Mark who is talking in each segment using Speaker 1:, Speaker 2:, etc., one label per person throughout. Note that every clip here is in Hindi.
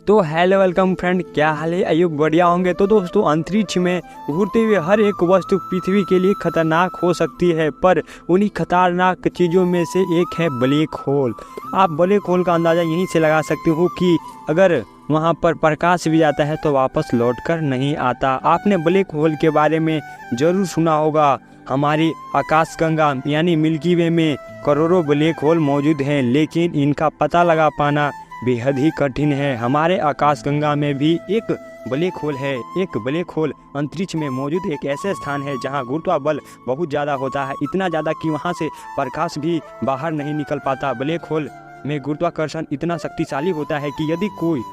Speaker 1: तो हेलो वेलकम फ्रेंड, क्या हाल है? आयु बढ़िया होंगे। तो दोस्तों, अंतरिक्ष में घूरते हुए हर एक वस्तु पृथ्वी के लिए खतरनाक हो सकती है, पर उन्हीं खतरनाक चीज़ों में से एक है ब्लैक होल। आप ब्लैक होल का अंदाज़ा यहीं से लगा सकते हो कि अगर वहाँ पर प्रकाश भी आता है तो वापस लौटकर नहीं आता। आपने ब्लैक होल के बारे में ज़रूर सुना होगा। हमारी आकाशगंगा यानी मिल्की वे में करोड़ों ब्लैक होल मौजूद हैं, लेकिन इनका पता लगा पाना बेहद ही कठिन है। हमारे आकाशगंगा में भी एक ब्लैक होल है। एक ब्लैक होल अंतरिक्ष में मौजूद एक ऐसे स्थान है जहां गुरुत्वाबल बहुत ज़्यादा होता है, इतना ज़्यादा कि वहां से प्रकाश भी बाहर नहीं निकल पाता। ब्लैक होल में गुरुत्वाकर्षण इतना शक्तिशाली होता है कि यदि कोई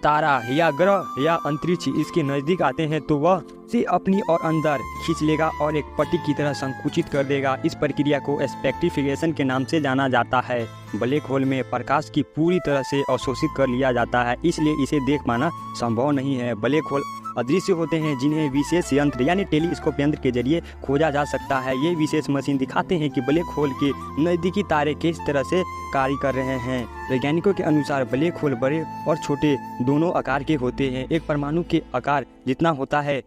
Speaker 1: तारा या ग्रह या अंतरिक्ष इसके नज़दीक आते हैं तो वह से अपनी और अंदर खींच लेगा और एक पट्टी की तरह संकुचित कर देगा। इस प्रक्रिया को स्पेक्ट्रिफिकेशन के नाम से जाना जाता है। ब्लैक होल में प्रकाश की पूरी तरह से अवशोषित कर लिया जाता है, इसलिए इसे देख पाना संभव नहीं है। ब्लैक होल अदृश्य होते हैं जिन्हें विशेष यंत्र यानी टेलीस्कोप यंत्र के जरिए खोजा जा सकता है। ये विशेष मशीन दिखाते हैं कि ब्लैक होल के नज़दीकी तारे किस तरह से कार्य कर रहे हैं। वैज्ञानिकों के अनुसार ब्लैक होल बड़े और छोटे दोनों आकार के होते हैं। एक परमाणु के आकार जितना होता है,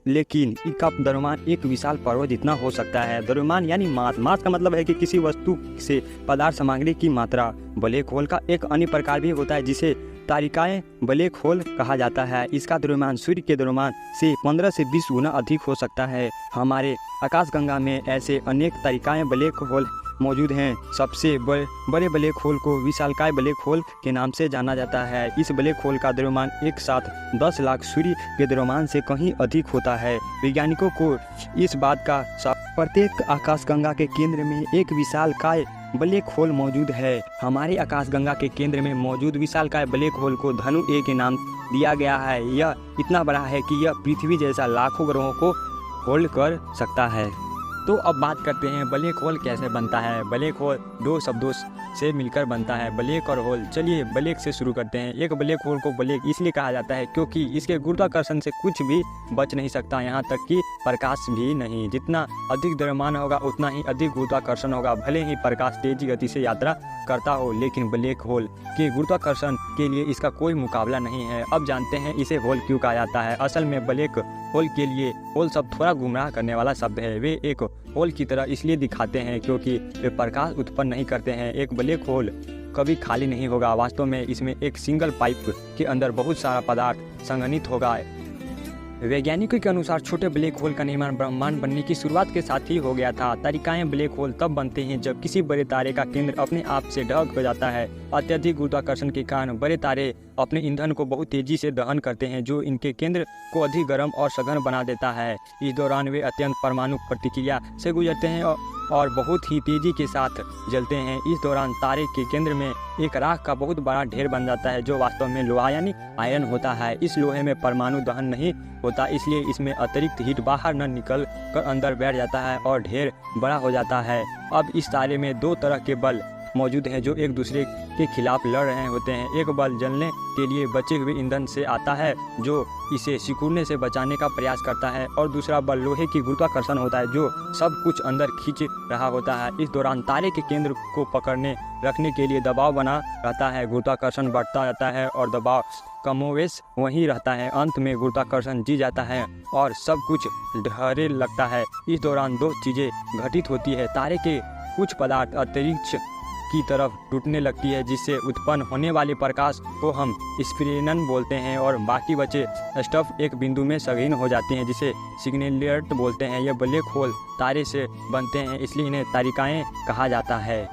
Speaker 1: लेकिन इसका द्रव्यमान एक विशाल पर्वत जितना हो सकता है। द्रव्यमान यानी मास का मतलब है कि किसी वस्तु से पदार्थ सामग्री की मात्रा। ब्लैक होल का एक अन्य प्रकार भी होता है जिसे तारिकाएं ब्लैक होल कहा जाता है। इसका द्रव्यमान सूर्य के द्रव्यमान से 15 से 20 गुना अधिक हो सकता है। हमारे आकाशगंगा में ऐसे अनेक तारिकाएं ब्लैक होल मौजूद हैं। सबसे बड़े ब्लैक होल को विशालकाय ब्लैक होल के नाम से जाना जाता है। इस ब्लैक होल का द्रव्यमान एक साथ 10 लाख सूर्य के द्रव्यमान से कहीं अधिक होता है। वैज्ञानिकों को इस बात का प्रत्येक आकाशगंगा के केंद्र में एक विशालकाय ब्लैक होल मौजूद है। हमारे आकाशगंगा के केंद्र में मौजूद विशालकाय ब्लैक होल को धनु ए के नाम दिया गया है। यह इतना बड़ा है कि यह पृथ्वी जैसा लाखों ग्रहों को होल्ड कर सकता है। तो अब बात करते हैं ब्लैक होल कैसे बनता है। ब्लैक होल दो शब्दों से मिलकर बनता है, ब्लैक और होल। चलिए ब्लैक से शुरू करते हैं। एक ब्लैक होल को ब्लैक इसलिए कहा जाता है क्योंकि इसके गुरुत्वाकर्षण से कुछ भी बच नहीं सकता, यहाँ तक कि प्रकाश भी नहीं। जितना अधिक द्रव्यमान होगा उतना ही अधिक गुरुत्वाकर्षण होगा। भले ही प्रकाश तेजी गति से यात्रा करता हो, लेकिन ब्लैक होल के गुरुत्वाकर्षण के लिए इसका कोई मुकाबला नहीं है। अब जानते हैं इसे होल क्यों कहा जाता है। असल में ब्लैक होल के लिए होल शब्द थोड़ा गुमराह करने वाला शब्द है। वे एक होल की तरह इसलिए दिखाते हैं क्योंकि वे प्रकाश उत्पन्न नहीं करते हैं। एक ब्लैक होल कभी खाली नहीं होगा। वास्तव में इसमें एक सिंगल पाइप के अंदर बहुत सारा पदार्थ संघनित होगा। वैज्ञानिकों के अनुसार छोटे ब्लैक होल का निर्माण ब्रह्मांड बनने की शुरुआत के साथ ही हो गया था। तारिकाएं ब्लैक होल तब बनते हैं जब किसी बड़े तारे का केंद्र अपने आप से ढक हो जाता है। अत्यधिक गुरुत्वाकर्षण के कारण बड़े तारे अपने ईंधन को बहुत तेजी से दहन करते हैं, जो इनके केंद्र को अधिक गर्म और सघन बना देता है। इस दौरान वे अत्यंत परमाणु प्रतिक्रिया से गुजरते हैं और बहुत ही तेजी के साथ जलते हैं। इस दौरान तारे के केंद्र में एक राख का बहुत बड़ा ढेर बन जाता है, जो वास्तव में लोहा यानी आयरन होता है। इस लोहे में परमाणु दहन नहीं होता, इसलिए इसमें अतिरिक्त हीट बाहर न निकल कर अंदर बैठ जाता है और ढेर बड़ा हो जाता है। अब इस तारे में दो तरह के बल मौजूद हैं जो एक दूसरे के खिलाफ लड़ रहे होते हैं। एक बल जलने के लिए बचे हुए ईंधन से आता है, जो इसे सिकुड़ने से बचाने का प्रयास करता है, और दूसरा बल लोहे की गुरुत्वाकर्षण होता है, जो सब कुछ अंदर खींच रहा होता है। इस दौरान तारे के केंद्र को पकड़ने रखने के लिए दबाव बना रहता है। गुरुत्वाकर्षण बढ़ता जाता है और दबाव कमोवेश वहीं रहता है। अंत में गुरुत्वाकर्षण जी जाता है और सब कुछ ढहरे लगता है। इस दौरान दो चीज़ें घटित होती है। तारे के कुछ पदार्थ अंतरिक्ष की तरफ टूटने लगती है, जिससे उत्पन्न होने वाले प्रकाश को हम स्पिरेनन बोलते हैं, और बाकी बचे स्टफ एक बिंदु में संगीन हो जाते हैं, जिसे सिग्नलेट बोलते हैं। ये ब्लैक होल तारे से बनते हैं, इसलिए इन्हें तारिकाएं कहा जाता है।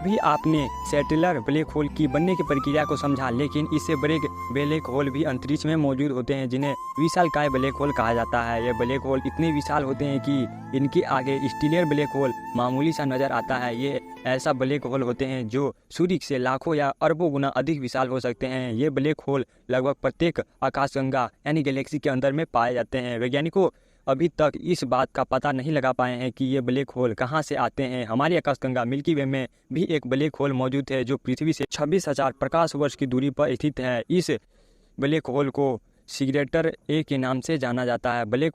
Speaker 1: भी आपने सेटेलर ब्लैक होल की बनने की प्रक्रिया को समझा, लेकिन इससे बड़े ब्लैक होल भी अंतरिक्ष में मौजूद होते हैं, जिन्हें विशालकाय ब्लैक होल कहा जाता है। ये ब्लैक होल इतने विशाल होते हैं कि इनके आगे स्टीलर ब्लैक होल मामूली सा नजर आता है। ये ऐसा ब्लैक होल होते हैं जो सूर्य से लाखों या अरबों गुना अधिक विशाल हो सकते हैं। ये ब्लैक होल लगभग प्रत्येक आकाशगंगा यानी गैलेक्सी के अंदर में पाए जाते हैं। वैज्ञानिकों अभी तक इस बात का पता नहीं लगा पाए हैं कि ये ब्लैक होल कहाँ से आते हैं। हमारी आकाशगंगा मिल्की वे में भी एक ब्लैक होल मौजूद है, जो पृथ्वी से 26,000 प्रकाश वर्ष की दूरी पर स्थित है। इस ब्लैक होल को सिग्रेटर ए के नाम से जाना जाता है। ब्लैक